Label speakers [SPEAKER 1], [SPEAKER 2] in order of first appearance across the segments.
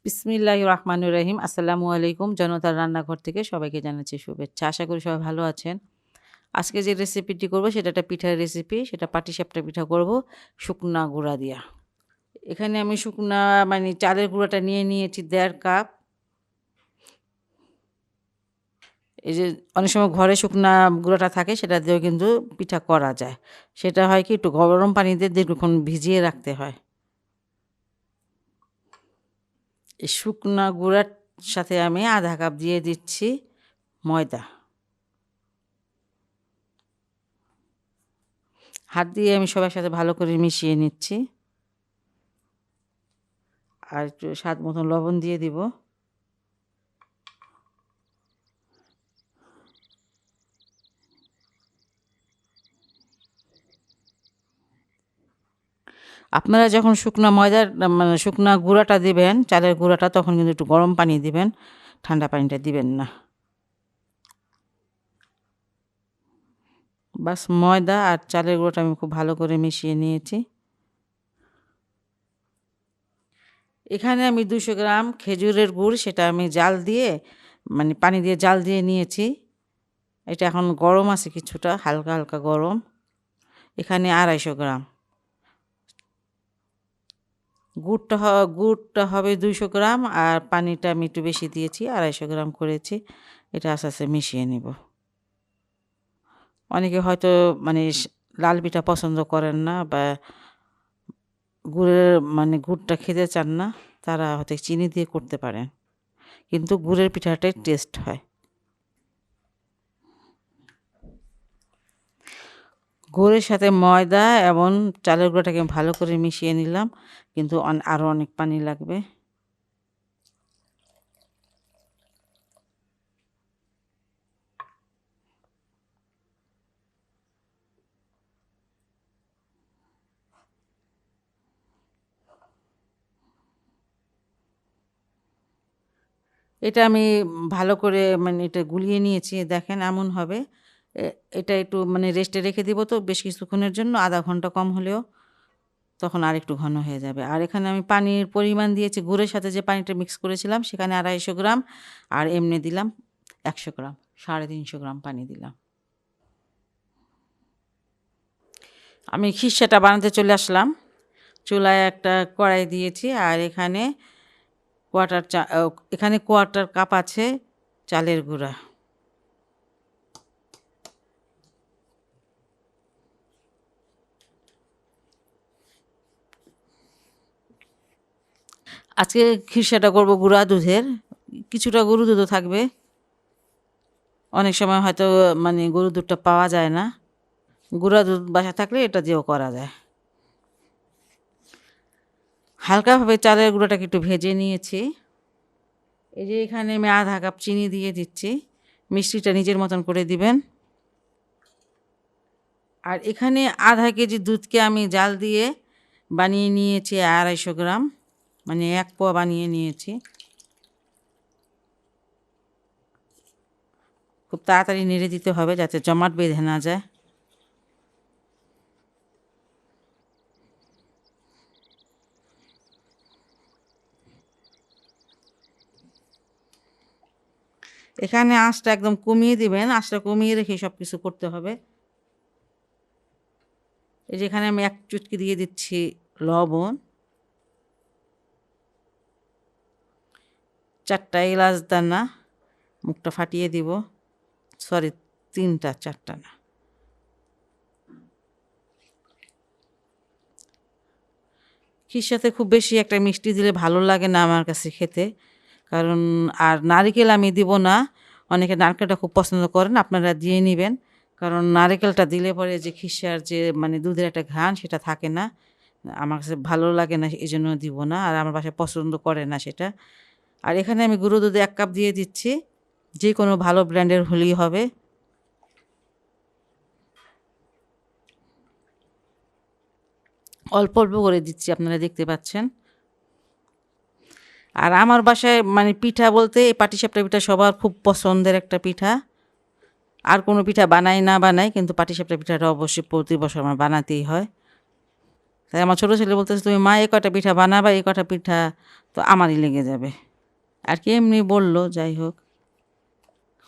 [SPEAKER 1] বিসমিল্লাহির রহমানির রহিম। আসসালামু আলাইকুম। জনতার রান্নাঘর থেকে সবাইকে জানাচ্ছি শুভেচ্ছা। আশা করি সবাই ভালো আছেন। আজকে যে রেসিপিটি করব সেটা একটা পিঠার রেসিপি। সেটা পাটিসাপটা পিঠা করব শুকনা গুঁড়া দিয়া। এখানে আমি শুকনা চালের গুঁড়াটা নিয়ে নিয়েছি ১.৫ কাপ। এই যে অনেক সময় ঘরে শুকনা গুঁড়াটা থাকে সেটা দিয়েও কিন্তু পিঠা করা যায়। সেটা হয় কি একটু গরম পানিতে দীর্ঘক্ষণ ভিজিয়ে রাখতে হয়। এই শুকনা গুঁড়ার সাথে আমি ১/২ কাপ দিয়ে দিচ্ছি ময়দা। হাত দিয়ে আমি সবার সাথে ভালো করে মিশিয়ে নিচ্ছি। আর একটু স্বাদ মতন লবণ দিয়ে দিব। আপনারা যখন শুকনা ময়দার শুকনা গুঁড়াটা দিবেন, চালের গুঁড়াটা, তখন কিন্তু একটু গরম পানি দিবেন, ঠান্ডা পানিটা দিবেন না। বাস ময়দা আর চালের গুঁড়োটা আমি খুব ভালো করে মিশিয়ে নিয়েছি। এখানে আমি ২০০ গ্রাম খেজুরের গুড়, সেটা আমি জাল দিয়ে পানি দিয়ে জাল দিয়ে নিয়েছি। এটা এখন গরম আছে কিছুটা, হালকা, হালকা গরম। এখানে ২৫০ গ্রাম। গুড়টা হবে ২০০ গ্রাম আর পানিটা আমি একটু বেশি দিয়েছি, ২৫০ গ্রাম করেছি। এটা আস্তে, আস্তে মিশিয়ে নিব। অনেকে হয়তো লাল পিঠা পছন্দ করেন না বা গুড়ের গুড়টা খেতে চান না, তারা হয়তো চিনি দিয়ে করতে পারেন। কিন্তু গুড়ের পিঠাটাই টেস্ট হয়। গুড়ের সাথে ময়দা এবং চালের গুঁড়োটাকে ভালো করে মিশিয়ে নিলাম, কিন্তু আরও অনেক পানি লাগবে। এটা আমি ভালো করে এটা গুলিয়ে নিয়েছি। দেখেন এমন হবে। এ এটা একটু রেস্টে রেখে দিব তো বেশ কিছুক্ষণের জন্য, ০.৫ ঘন্টা কম হলেও, তখন আরেকটু ঘন হয়ে যাবে। আর এখানে আমি পানির পরিমাণ দিয়েছি, গুড়ের সাথে যে পানিটা মিক্স করেছিলাম সেখানে ২৫০ গ্রাম, আর এমনি দিলাম ১০০ গ্রাম, ৩৫০ গ্রাম পানি দিলাম। আমি খিরসাটা বানাতে চলে আসলাম। চুলায় একটা কড়াই দিয়েছি আর এখানে কোয়ার্টার কাপ আছে চালের গুঁড়া। আজকে খিরসাটা করব গুঁড়া দুধের। কিছুটা গরুর দুধও থাকবে। অনেক সময় হয়তো গরুর দুধটা পাওয়া যায় না। গুঁড়া দুধ বাসায় থাকলে এটা দিয়েও করা যায়। হালকাভাবে চালের গুঁড়োটাকে একটু ভেজে নিয়েছি। এই যে এখানে আমি ০.৫ কাপ চিনি দিয়ে দিচ্ছি। মিষ্টিটা নিজের মতন করে দিবেন। আর এখানে ০.৫ কেজি দুধকে আমি জাল দিয়ে বানিয়ে নিয়েছি ২৫০ গ্রাম, ১ পোয়া বানিয়ে নিয়েছি। খুব তাড়াতাড়ি নেড়ে দিতে হবে যাতে জমাট বেঁধে না যায়। এখানে আঁচটা একদম কমিয়ে দিবেন। আঁচটা কমিয়ে রেখে সব কিছু করতে হবে। এই যে এখানে আমি ১ চুটকি দিয়ে দিচ্ছি লবণ, ৪টা এলাচ দানা, মুখটা ফাটিয়ে দিব। সরি, ৩টা, ৪টা না। খিরসাতে খুব বেশি একটা মিষ্টি দিলে ভালো লাগে না আমার কাছে খেতে। কারণ আর নারিকেল আমি দিব না। অনেকে নারকেলটা খুব পছন্দ করেন, আপনারা দিয়ে নিবেন। কারণ নারিকেলটা দিলে পরে যে খিরসার যে দুধের একটা ঘ্রাণ সেটা থাকে না। আমার কাছে ভালো লাগে না, এজন্য দিব না। আর আমার বাসায় পছন্দ করে না সেটা। আর এখানে আমি গুঁড়ো দুধ ১ কাপ দিয়ে দিচ্ছি। যেকোনো ভালো ব্র্যান্ডের হলেই হবে। অল্প, অল্প করে দিচ্ছি, আপনারা দেখতে পাচ্ছেন। আর আমার বাসায় পিঠা বলতে এই পাটিসাপটা পিঠা সবার খুব পছন্দের একটা পিঠা। আর কোনো পিঠা বানাই না বানাই, কিন্তু পাটিসাপটা পিঠাটা অবশ্যই প্রতি বছর আমার বানাতেই হয়। তাই আমার ছোটো ছেলে বলতেছে, তুমি মা এই কটা পিঠা বানাবা, এই কটা পিঠা তো আমারই লেগে যাবে আর কি, এমনি বললো। যাই হোক,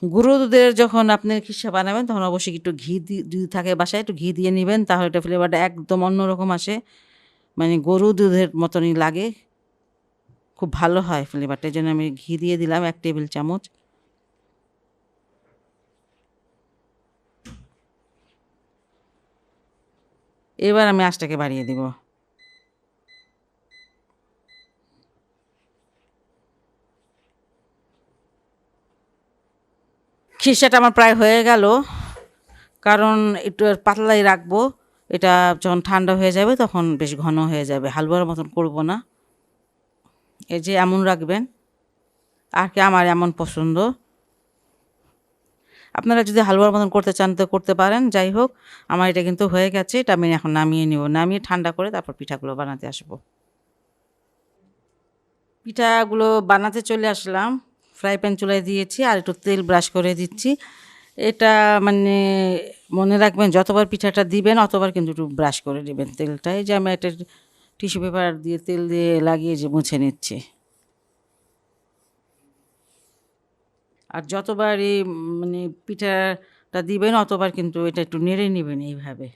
[SPEAKER 1] গুঁড়ো দুধের যখন আপনি খিসা বানাবেন তখন অবশ্যই একটু ঘি যদি থাকে বাসায় একটু ঘি দিয়ে নেবেন, তাহলে এটা ফ্লেভারটা একদম অন্যরকম আসে, মানে গরু দুধের মতনই লাগে, খুব ভালো হয় ফ্লেভারটা। এই জন্য আমি ঘি দিয়ে দিলাম 1 টেবিল চামচ। এবার আমি আঁচটাকে বাড়িয়ে দিব। খিসাটা আমার প্রায় হয়ে গেল, কারণ একটু পাতলাই রাখবো, এটা যখন ঠান্ডা হয়ে যাবে তখন বেশ ঘন হয়ে যাবে, হালুয়ার মতন করব না। এই যে এমন রাখবেন, আর কি আমার এমন পছন্দ। আপনারা যদি হালুয়ার মতন করতে চান তো করতে পারেন। যাই হোক, আমার এটা কিন্তু হয়ে গেছে, এটা আমি এখন নামিয়ে নিব, নামিয়ে ঠান্ডা করে তারপর পিঠাগুলো বানাতে আসবো। পিঠাগুলো বানাতে চলে আসলাম, ফ্রাই প্যান চুলায় দিয়েছি আর একটু তেল ব্রাশ করে দিচ্ছি। এটা মানে মনে রাখবেন, যতবার পিঠাটা দিবেন অতবার কিন্তু একটু ব্রাশ করে দিবেন তেলটা। এই যে আমি একটা টিস্যু পেপার দিয়ে তেল দিয়ে লাগিয়ে যে মুছে নিচ্ছি। আর যতবার এই মানে পিঠাটা দিবেন অতবার কিন্তু এটা একটু নেড়ে নেবেন এইভাবে।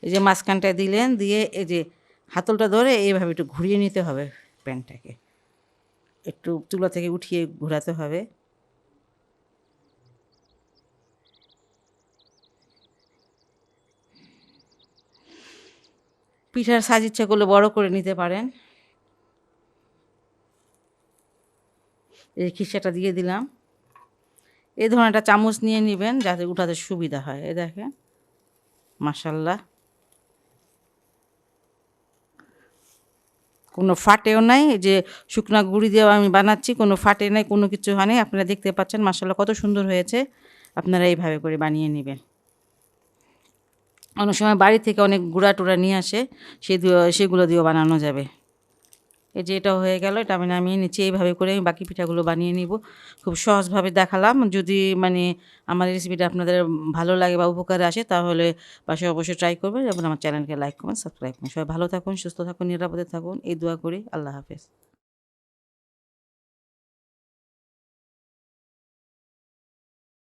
[SPEAKER 1] এই যে মাঝখানটা দিলেন, দিয়ে এই যে হাতলটা ধরে এইভাবে একটু ঘুরিয়ে নিতে হবে প্যানটাকে, একটু চুলা থেকে উঠিয়ে ঘোরাতে হবে। পিঠার সাইজ ইচ্ছা করলে বড় করে নিতে পারেন। এই খিসাটা দিয়ে দিলাম। এই ধরনের একটা চামচ নিয়ে নেবেন যাতে উঠাতে সুবিধা হয়। এই দেখেন, মাশাল্লাহ, কোনো ফাটেও নাই। এই যে শুকনা গুঁড়ি দিয়েও আমি বানাচ্ছি, কোনো ফাটে নাই, কোনো কিছু হয় নাই। আপনারা দেখতে পাচ্ছেন মাশাল্লাহ কত সুন্দর হয়েছে। আপনারা এইভাবে করে বানিয়ে নেবেন। অনেক সময় বাড়ি থেকে অনেক গুঁড়া টুড়া নিয়ে আসে, সেগুলো দিয়েও বানানো যাবে। এই যে এটা হয়ে গেল, এটা আমি নামিয়ে নিচ্ছি। এইভাবে করে আমি বাকি পিঠাগুলো বানিয়ে নিব। খুব সহজভাবে দেখালাম। যদি মানে আমার রেসিপিটা আপনাদের ভালো লাগে বা উপকারে আসে, তাহলে পাশে অবশ্যই ট্রাই করবেন এবং আমার চ্যানেলকে লাইক করবেন, সাবস্ক্রাইব করবেন। সবাই ভালো থাকুন, সুস্থ থাকুন, নিরাপদে থাকুন, এই দোয়া করি। আল্লাহ হাফেজ।